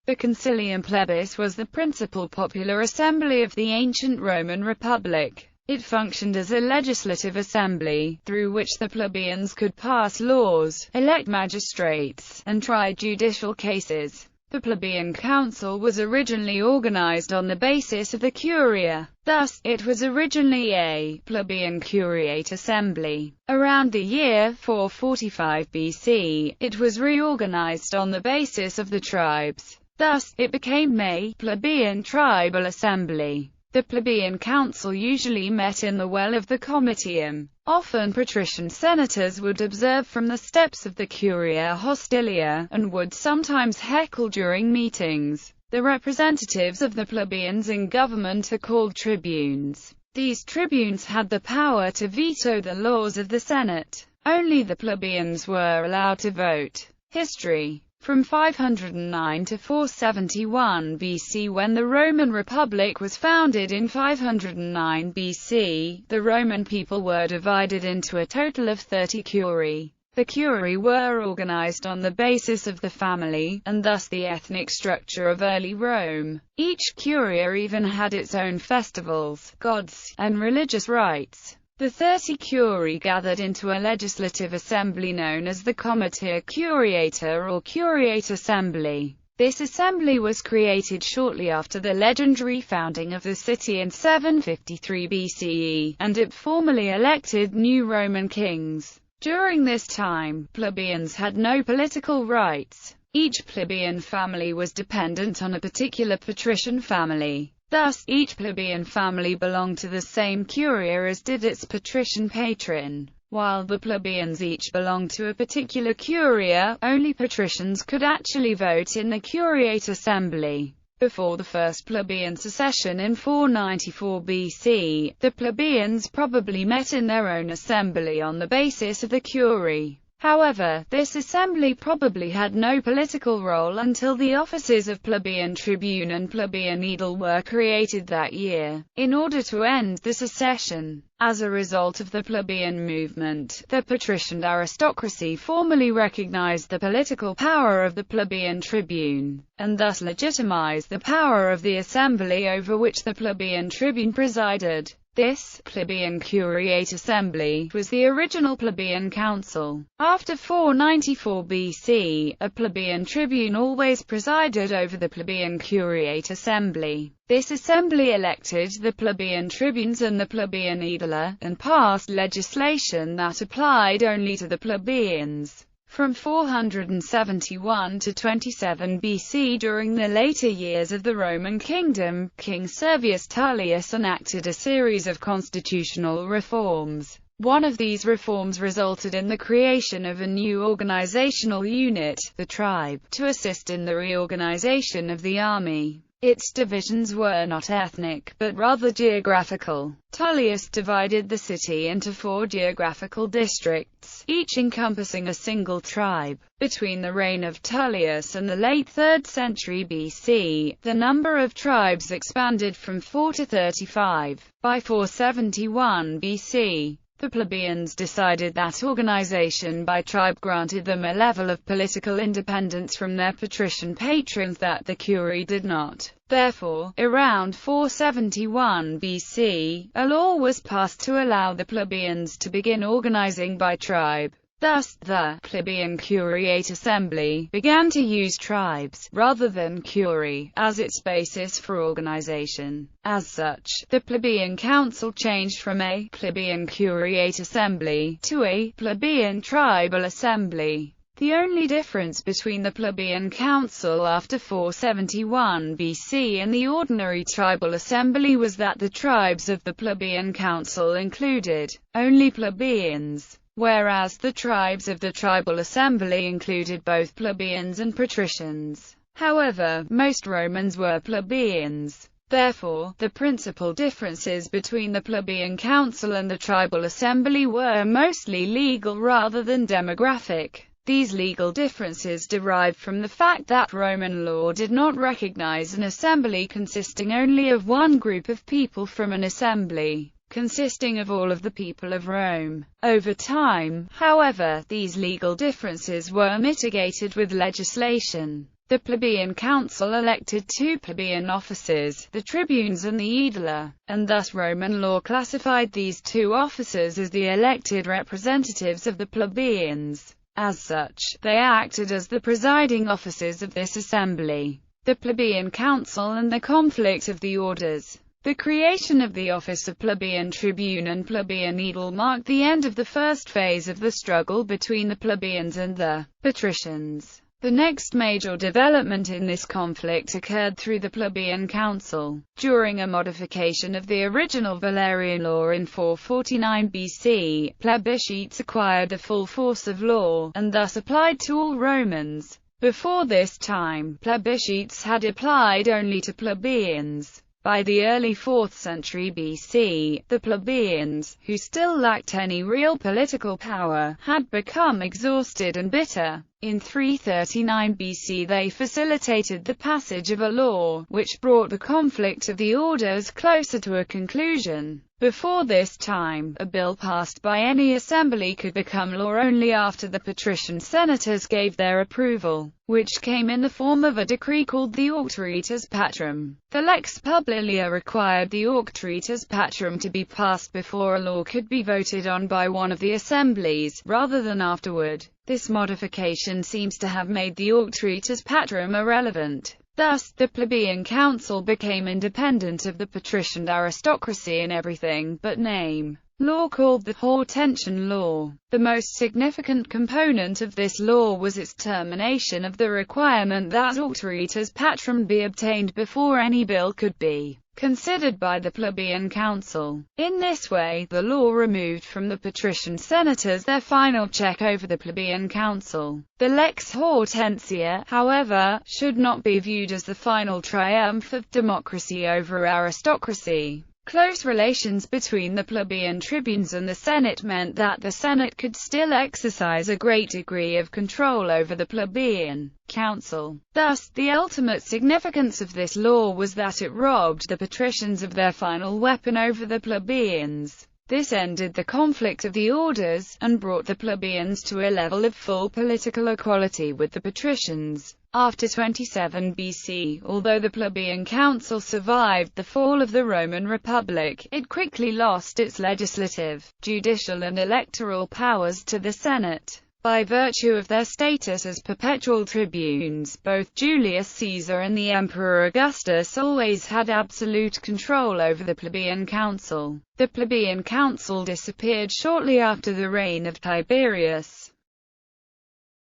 The Concilium Plebis was the principal popular assembly of the ancient Roman Republic. It functioned as a legislative assembly, through which the plebeians could pass laws, elect magistrates, and try judicial cases. The Plebeian Council was originally organized on the basis of the Curia. Thus, it was originally a plebeian curiate assembly. Around the year 445 BC, it was reorganized on the basis of the tribes. Thus, it became a plebeian tribal assembly. The Plebeian Council usually met in the well of the Comitium. Often patrician senators would observe from the steps of the Curia Hostilia, and would sometimes heckle during meetings. The representatives of the plebeians in government are called tribunes. These tribunes had the power to veto the laws of the Senate. Only the plebeians were allowed to vote. History. From 509 to 471 BC, when the Roman Republic was founded in 509 BC, the Roman people were divided into a total of 30 curiae. The curiae were organized on the basis of the family, and thus the ethnic structure of early Rome. Each curia even had its own festivals, gods, and religious rites. The 30 curiae gathered into a legislative assembly known as the Comitia Curiata or Curiate Assembly. This assembly was created shortly after the legendary founding of the city in 753 BCE, and it formally elected new Roman kings. During this time, plebeians had no political rights. Each plebeian family was dependent on a particular patrician family. Thus, each plebeian family belonged to the same curia as did its patrician patron. While the plebeians each belonged to a particular curia, only patricians could actually vote in the curiate assembly. Before the first plebeian secession in 494 BC, the plebeians probably met in their own assembly on the basis of the curiae. However, this assembly probably had no political role until the offices of plebeian tribune and plebeian aedile were created that year, in order to end the secession. As a result of the plebeian movement, the patrician aristocracy formally recognized the political power of the plebeian tribune, and thus legitimized the power of the assembly over which the plebeian tribune presided. This plebeian curiate assembly was the original Plebeian Council. After 494 BC, a plebeian tribune always presided over the plebeian curiate assembly. This assembly elected the plebeian tribunes and the plebeian aedile, and passed legislation that applied only to the plebeians. From 471 to 27 BC, during the later years of the Roman kingdom, King Servius Tullius enacted a series of constitutional reforms. One of these reforms resulted in the creation of a new organizational unit, the tribe, to assist in the reorganization of the army. Its divisions were not ethnic, but rather geographical. Tullius divided the city into 4 geographical districts, each encompassing a single tribe. Between the reign of Tullius and the late 3rd century BC, the number of tribes expanded from 4 to 35. By 471 BC, the plebeians decided that organization by tribe granted them a level of political independence from their patrician patrons that the curiae did not. Therefore, around 471 BC, a law was passed to allow the plebeians to begin organizing by tribe. Thus, the Plebeian Curiate Assembly began to use tribes, rather than curiae, as its basis for organization. As such, the Plebeian Council changed from a Plebeian Curiate Assembly to a Plebeian Tribal Assembly. The only difference between the Plebeian Council after 471 BC and the ordinary tribal assembly was that the tribes of the Plebeian Council included only plebeians, whereas the tribes of the tribal assembly included both plebeians and patricians. However, most Romans were plebeians. Therefore, the principal differences between the Plebeian Council and the tribal assembly were mostly legal rather than demographic. These legal differences derived from the fact that Roman law did not recognize an assembly consisting only of one group of people from an assembly consisting of all of the people of Rome. Over time, however, these legal differences were mitigated with legislation. The Plebeian Council elected two plebeian officers, the tribunes and the aedile, and thus Roman law classified these two officers as the elected representatives of the plebeians. As such, they acted as the presiding officers of this assembly. The Plebeian Council and the conflict of the orders. The creation of the office of plebeian tribune and plebeian aedile marked the end of the first phase of the struggle between the plebeians and the patricians. The next major development in this conflict occurred through the Plebeian Council. During a modification of the original Valerian law in 449 BC, plebiscites acquired the full force of law, and thus applied to all Romans. Before this time, plebiscites had applied only to plebeians. By the early 4th century BC, the plebeians, who still lacked any real political power, had become exhausted and bitter. In 339 BC they facilitated the passage of a law, which brought the conflict of the orders closer to a conclusion. Before this time, a bill passed by any assembly could become law only after the patrician senators gave their approval, which came in the form of a decree called the Auctoritas Patrum. The Lex Publilia required the Auctoritas Patrum to be passed before a law could be voted on by one of the assemblies, rather than afterward. This modification seems to have made the Auctoritas Patrum irrelevant. Thus, the Plebeian Council became independent of the patrician aristocracy in everything but name. Law called the Hortensian Law. The most significant component of this law was its termination of the requirement that Auctoritas Patrum be obtained before any bill could be considered by the Plebeian Council. In this way, the law removed from the patrician senators their final check over the Plebeian Council. The Lex Hortensia, however, should not be viewed as the final triumph of democracy over aristocracy. Close relations between the plebeian tribunes and the Senate meant that the Senate could still exercise a great degree of control over the Plebeian Council. Thus, the ultimate significance of this law was that it robbed the patricians of their final weapon over the plebeians. This ended the conflict of the orders, and brought the plebeians to a level of full political equality with the patricians. After 27 BC, although the Plebeian Council survived the fall of the Roman Republic, it quickly lost its legislative, judicial and electoral powers to the Senate. By virtue of their status as perpetual tribunes, both Julius Caesar and the Emperor Augustus always had absolute control over the Plebeian Council. The Plebeian Council disappeared shortly after the reign of Tiberius.